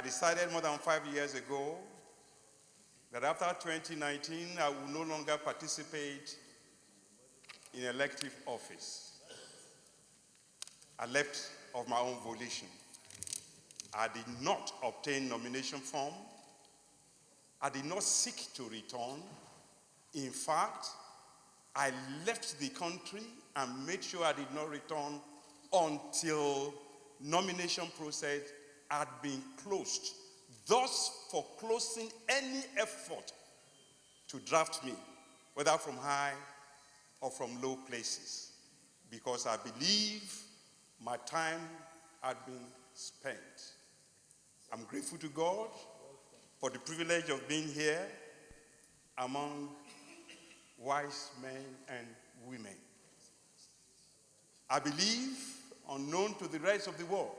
I decided more than 5 years ago that after 2019, I will no longer participate in elective office. I left of my own volition. I did not obtain nomination form. I did not seek to return. In fact, I left the country and made sure I did not return until nomination process had been closed, thus foreclosing any effort to draft me, whether from high or from low places, because I believe my time had been spent. I'm grateful to God for the privilege of being here among wise men and women. I believe, unknown to the rest of the world,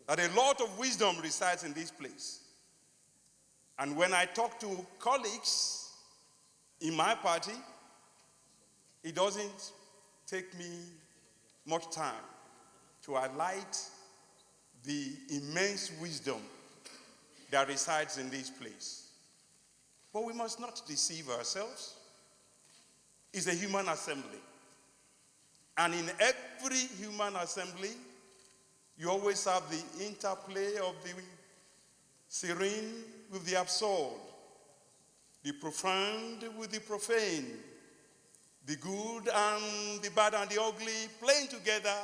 that a lot of wisdom resides in this place. And when I talk to colleagues in my party, it doesn't take me much time to highlight the immense wisdom that resides in this place. But we must not deceive ourselves. It's a human assembly. And in every human assembly, you always have the interplay of the serene with the absurd, the profound with the profane, the good and the bad and the ugly playing together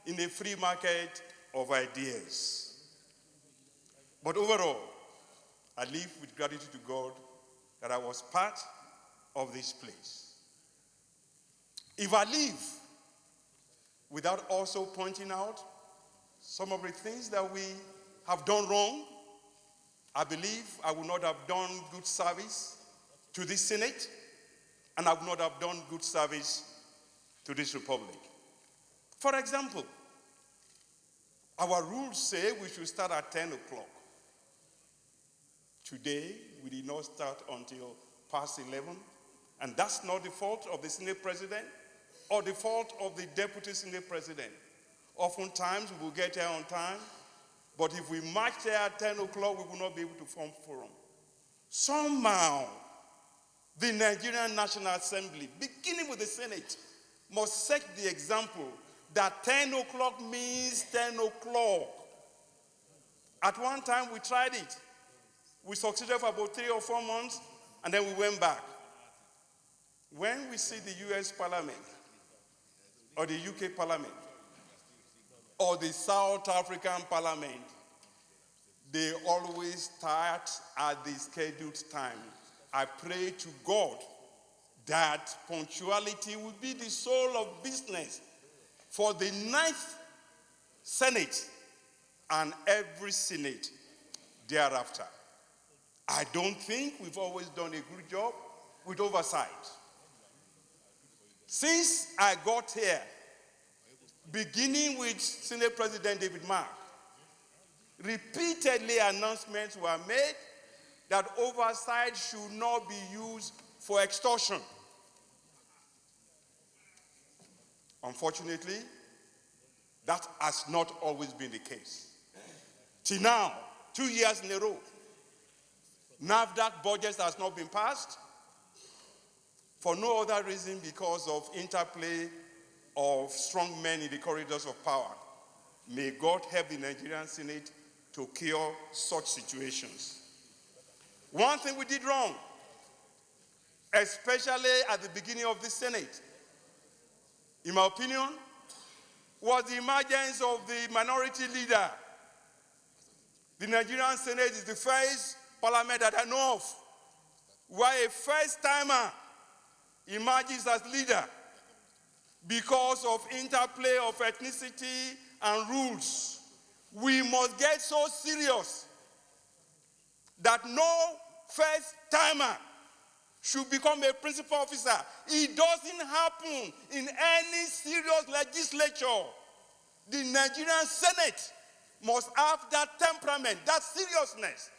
in a free market of ideas. But overall, I live with gratitude to God that I was part of this place. If I live without also pointing out some of the things that we have done wrong, I believe I would not have done good service to this Senate, and I would not have done good service to this republic. For example, our rules say we should start at 10 o'clock. Today, we did not start until past 11, and that's not the fault of the Senate President or the fault of the Deputy Senate President. Oftentimes, we will get here on time, but if we march there at 10 o'clock, we will not be able to form quorum. Somehow, the Nigerian National Assembly, beginning with the Senate, must set the example that 10 o'clock means 10 o'clock. At one time, we tried it. We succeeded for about 3 or 4 months, and then we went back. When we see the US Parliament, or the UK Parliament, or the South African Parliament, they always start at the scheduled time. I pray to God that punctuality will be the soul of business for the 9th Senate and every Senate thereafter. I don't think we've always done a good job with oversight. Since I got here, beginning with Senate President David Mark, repeatedly announcements were made that oversight should not be used for extortion. Unfortunately, that has not always been the case. Till now, 2 years in a row, NAFDAC budget has not been passed for no other reason because of interplay of strong men in the corridors of power. May God help the Nigerian Senate to cure such situations. One thing we did wrong, especially at the beginning of the Senate, in my opinion, was the emergence of the minority leader. The Nigerian Senate is the first parliament that I know of where a first-timer emerges as leader because of interplay of ethnicity and rules. We must get so serious that no first-timer should become a principal officer. It doesn't happen in any serious legislature. The Nigerian Senate must have that temperament, that seriousness,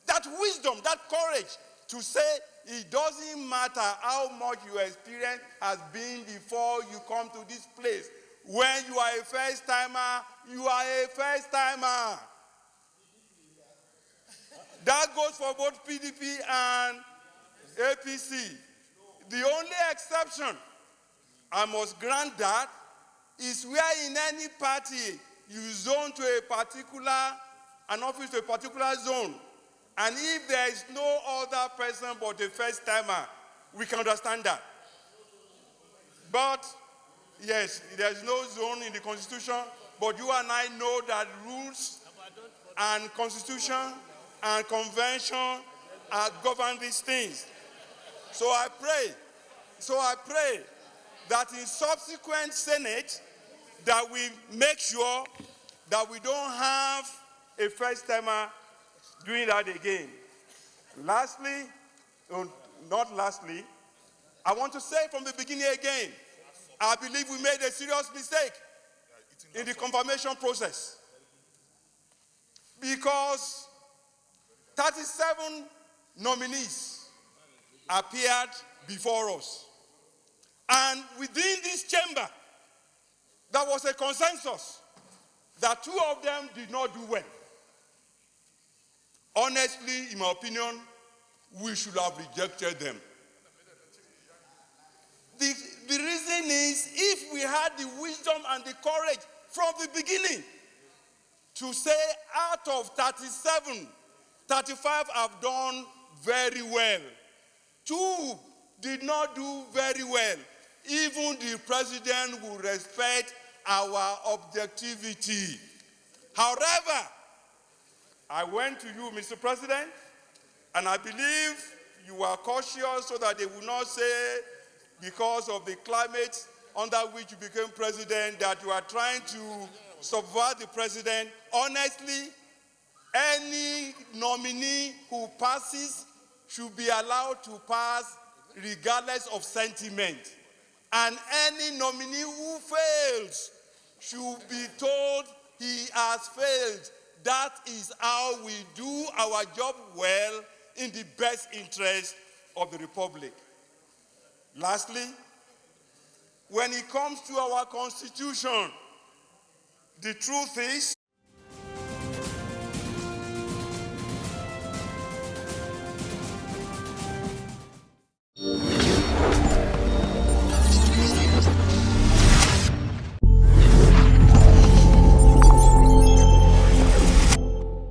that wisdom, that courage to say it doesn't matter how much your experience has been before you come to this place. When you are a first-timer, you are a first-timer. That goes for both PDP and APC. The only exception, I must grant that, is where in any party you zone to an office to a particular zone, and if there is no other person but a first timer, we can understand that. But yes, there is no zone in the Constitution, but you and I know that rules and Constitution and Convention govern these things. So I pray that in subsequent Senate, that we make sure that we don't have a first timer doing that again. Lastly, not lastly, I want to say from the beginning again, I believe we made a serious mistake in the confirmation process, because 37 nominees appeared before us. And within this chamber, there was a consensus that 2 of them did not do well. Honestly, in my opinion, we should have rejected them. The reason is, if we had the wisdom and the courage from the beginning to say out of 37, 35 have done very well, 2 did not do very well, even the president will respect our objectivity. However, I went to you, Mr. President, and I believe you are cautious so that they will not say, because of the climate under which you became president, that you are trying to subvert the president. Honestly, any nominee who passes should be allowed to pass regardless of sentiment. And any nominee who fails should be told he has failed. That is how we do our job well in the best interest of the Republic. Lastly, when it comes to our Constitution, the truth is